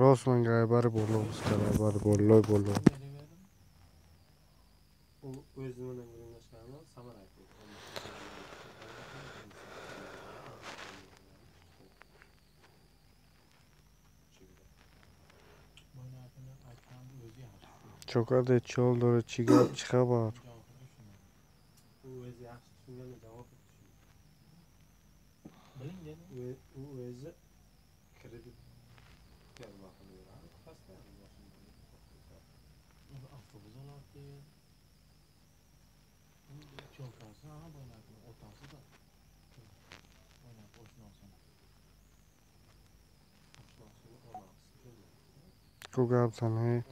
راست منگه بر بالا بستره بر بالای بالا چوکاده چال داره چی گپ چی خبر کو گپ زنه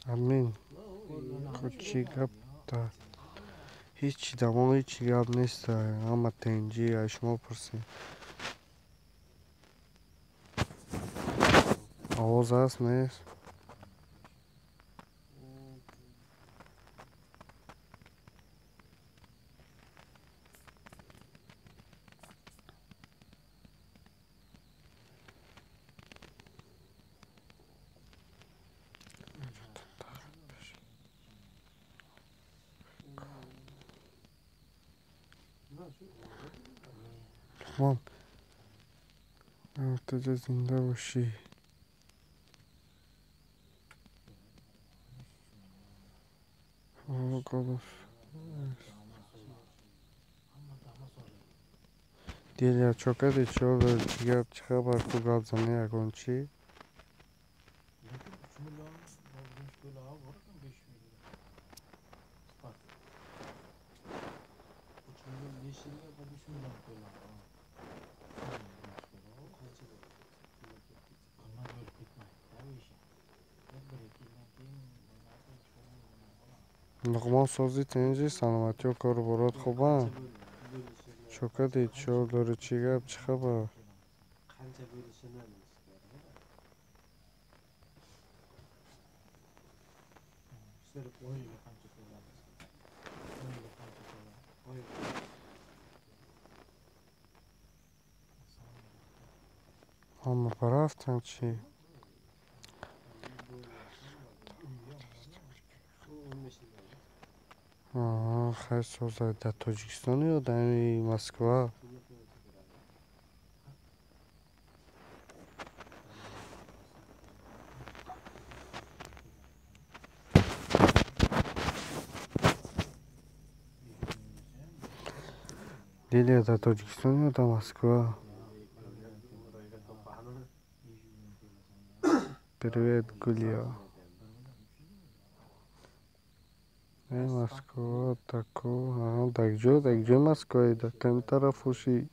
امین خود چی گپ ده هیچی دماغ هیچی گپ نیست اما تنجی اشما پرسی آواز هست نیست تمام ارتجا زنده باشی گلوف دیلیا چوکاده چال داره چی گپ چی خبر کو گپ زنه اگون چی نغمان سازی تنجی سلامتی و کار و برات خوبه چوکاده چال داره چی گپ چی خبر همه برفتن چی خیلی سازه در تاجیکستان یا در مسکو دیلیا در تاجیکستان یا در مسکو привет گلیا مسکو تاکو دکجو مسکوی در کم طرف وشی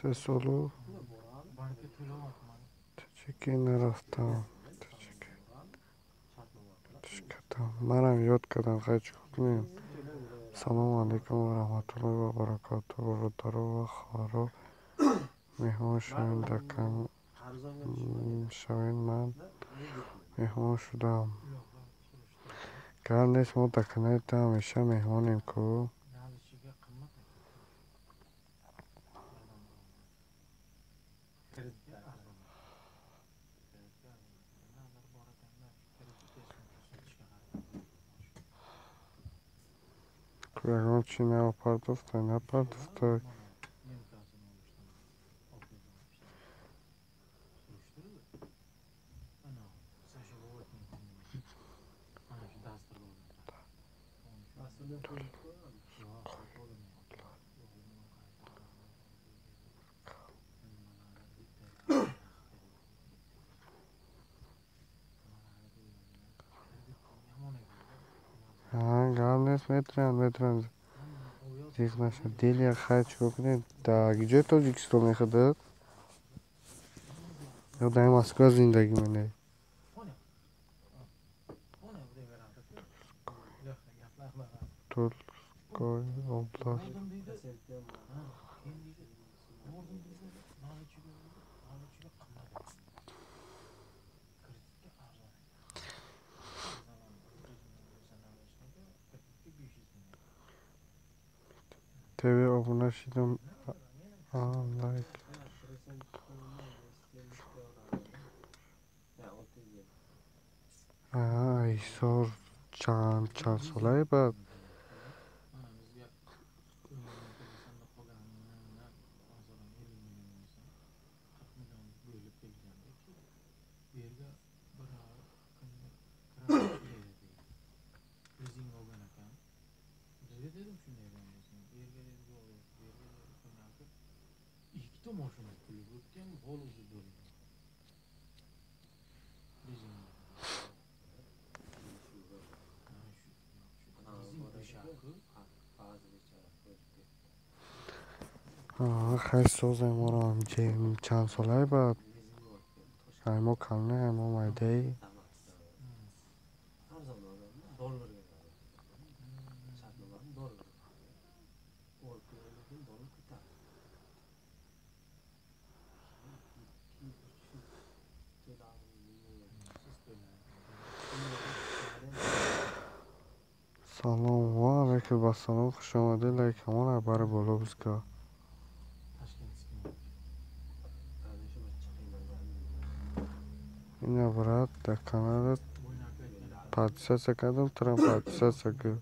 سه سالو چکی نرفتم منم یاد کردم خیلی کنیم سلام علیکم و رحمت الله و برکاته و درو و خوارو مهمان شوین دکن شوین من مهمان شدم کار نیست ما دکنه تا همیشه مهمانیم کو کورگان چی نپرداخته Ha, главное метран. Здесь наша Делия Хайчукне. Да, где Таджикистан ехать? Я дай Москва зиндаги мене. Тульской область. ТВ обуна шидам. Лайк. Айсор чанд солай бад. Хайс созай моро ҷем чанд солай бад. Аймо калне, аймо майдаи. Салом ва алайкум ассалом, хуш омадед. Лайк ҳамон абари боло бизка. Ина брат, дар Канада подписатсия кардам, турам подписатсия кӯ.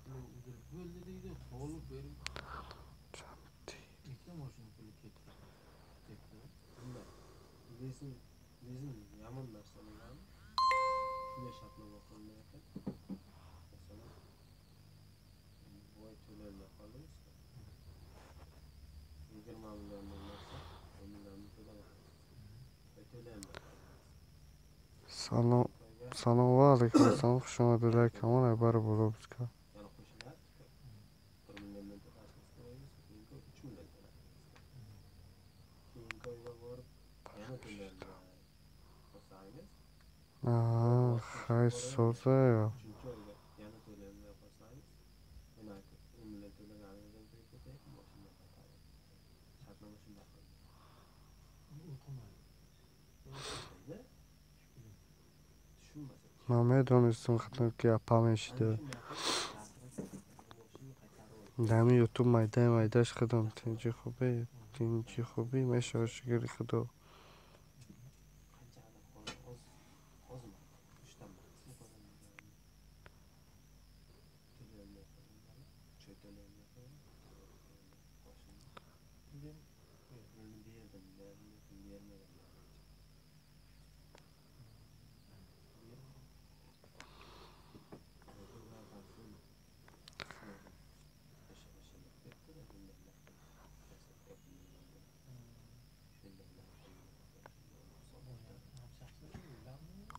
Салом ва алайкум ассалом, хуш омадед. Лайк ҳамон абари боло бизка. Хайс созая. Ман медонистам хатам ки апа мешида. Дами ютуб майдаш худам тинҷи хубӣ мешавад шукри худо.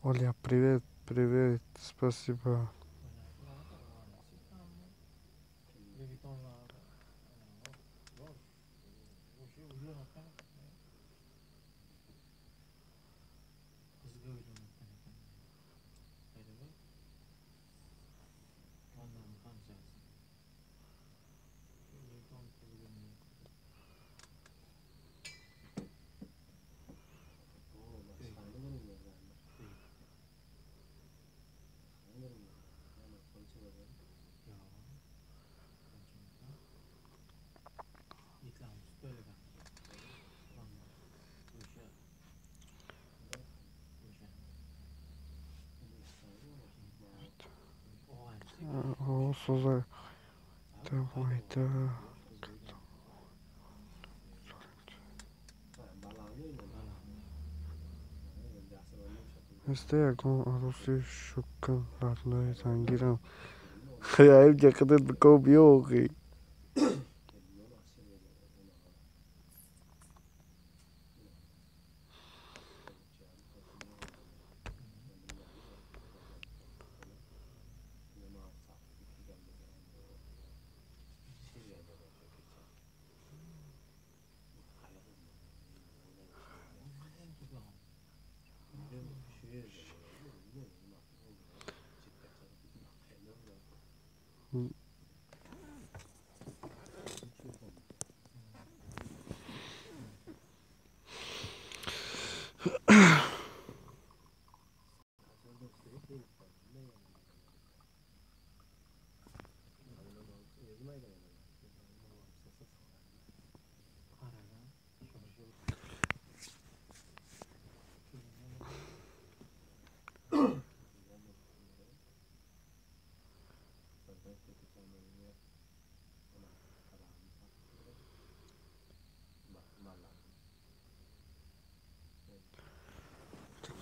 Оля, привет, спасибо. Созай. Майда. Эсте ягон арӯзи шукн раднои зангирам خیلی جکتت بکو بیوقی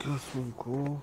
Kasminku.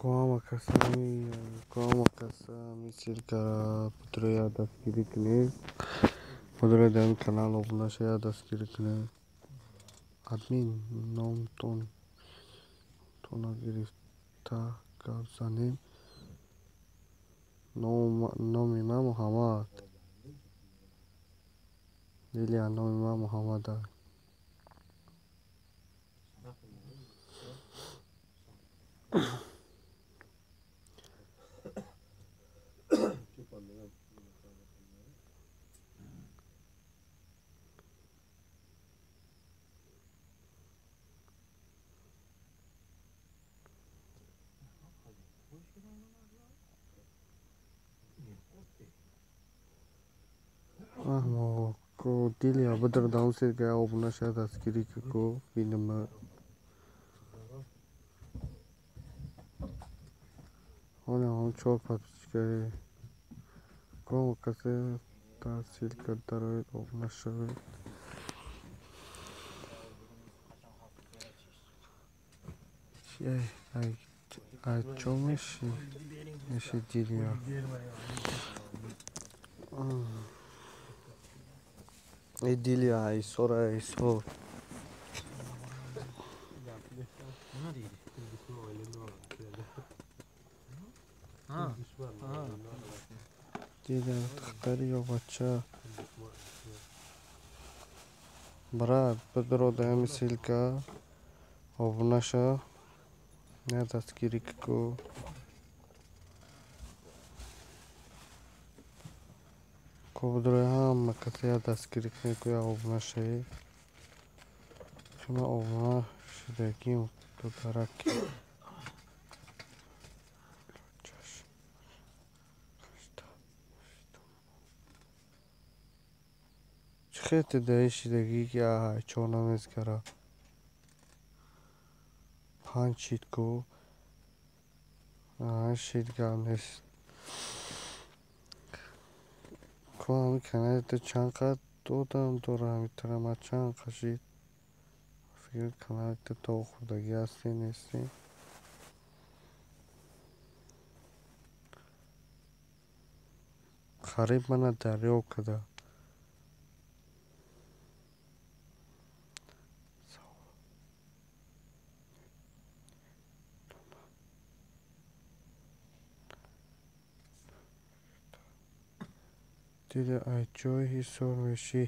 Koama kasami silkara Podroja daskiri kne. Podroja dan kanál obnašaja daskiri kne. Admin nom tona girifta kavzanim. Nom Imam Muhammad. Lilia nom Imam Muhammad. Ko Lilia Badr daun se gaya obnašaja daskiri ko binama. Ona çok patlıcı. Koama kase tahsil करता रहे obnašaja. Ay çoğumuş Lilia. Lilia ay sor. Lilia tıkları yok açça. Брат, подродаем силка, обнаша, не таскирико. Кобдроям макатя таскирикне коя обнаше. Шуна обна шидеким тутараки. Чхете дэшидеги я чонамез кара. Панчитко. Шидганес. Коами каналите чанка додам дорам итарама чанка шид. Фикр каналите то хурдаги ҳастин нестин. Хариб мана дарё када. Диде ай ҷои ҳисор мешӣ.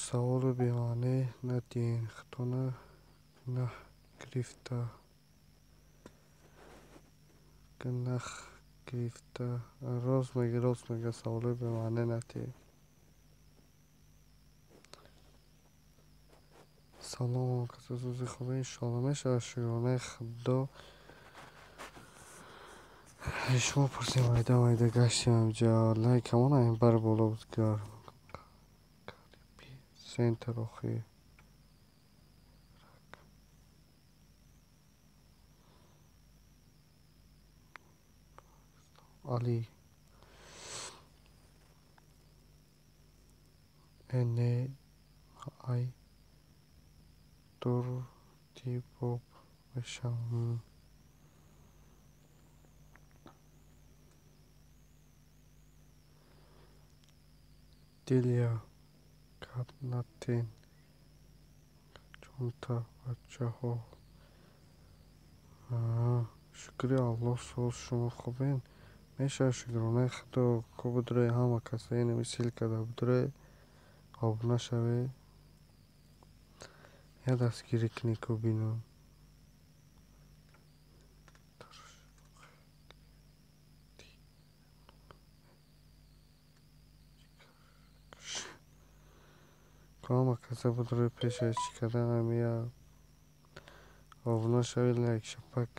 Саволу бемаъне надиҳен. Худона гунаҳ гирифта. Рост мега саволу бемаъне надиҳен. Салом, касе рӯзи хубе иншоалло мешавад. Шукронаи Худо. شما پرسیم майда гаштем инҷа лайк ҳамон ин бар боло будгар сентр охи али эне ай турти боб мешавам диля каднатен чунта бачаҳо шукри аллоҳ соз шумо хубен мешавад шукронаи худо ку будре ҳама касаи намисил када будре обуна шаве я дастгирӣ кунӣ ку бинӯ ҳама каса будре пеша чӣ каданам я обуна шави лайк шапак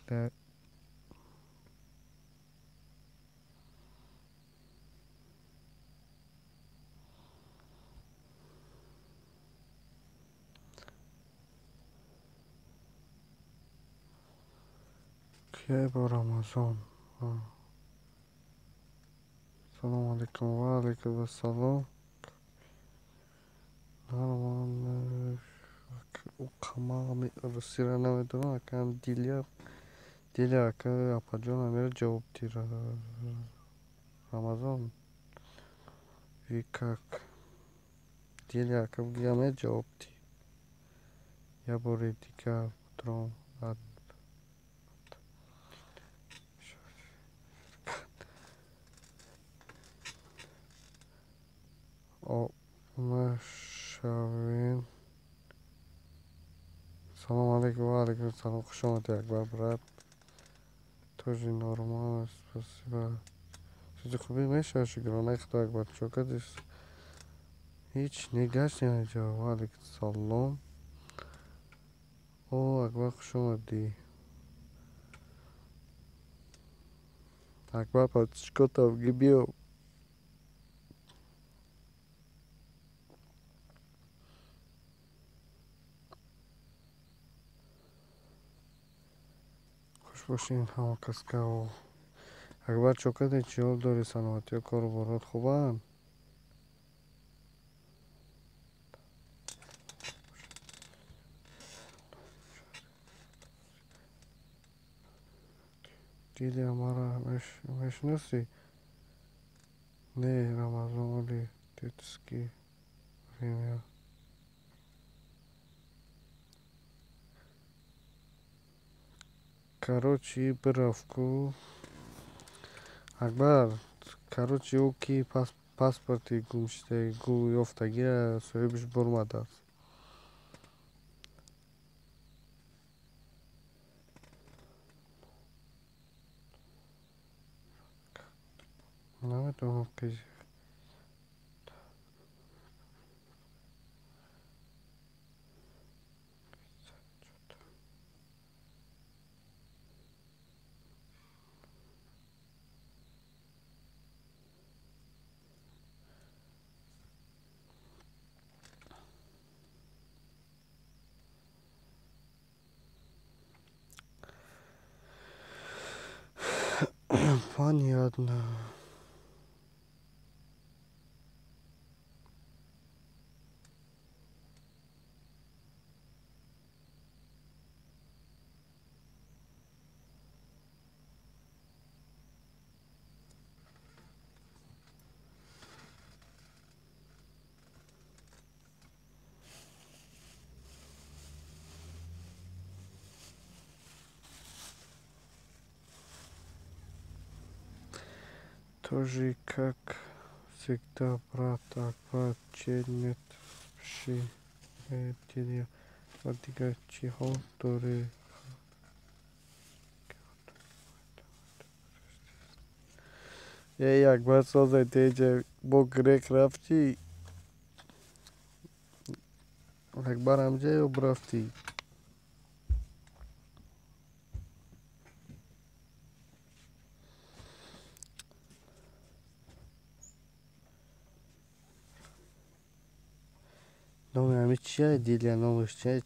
кия бо рамазон салому алейкум ва алейкум ассалом уқамами русира намедонам акам диля ака апаҷон амира ҷавоб ди рамазон ви как диля ака буги амира ҷавоб ди я бори дигар будром мешавем салому алейкум ва алейкум ассалом хуш омадед акбар брат тоже нормально спасибо чизи хуби мешавад шукронаи худо акбар чокадис ҳеҷ негаштем инҷа ва алейкум салом о акбар хуш омадӣ акбар патишкотам ги биё бошин ҳама касга акбар чокаде чӣ ҳол дорӣ саломатиё кору борот хубанд диля мара мешиносӣ не рамазон оли детский время короче бирафт ку акбар короче ӯ ки паспорти ёфтагира соҳибаш бурмадааст наметавонам понятно тоже как всегда брат акбар челнет спеши диля ва дигар чӣ ҳол дорӣ акбар созайда инҷа бо грек рафтӣ акбар амҷа ё бирафтӣ اسمش چیه؟ دیلیا نامش چیه؟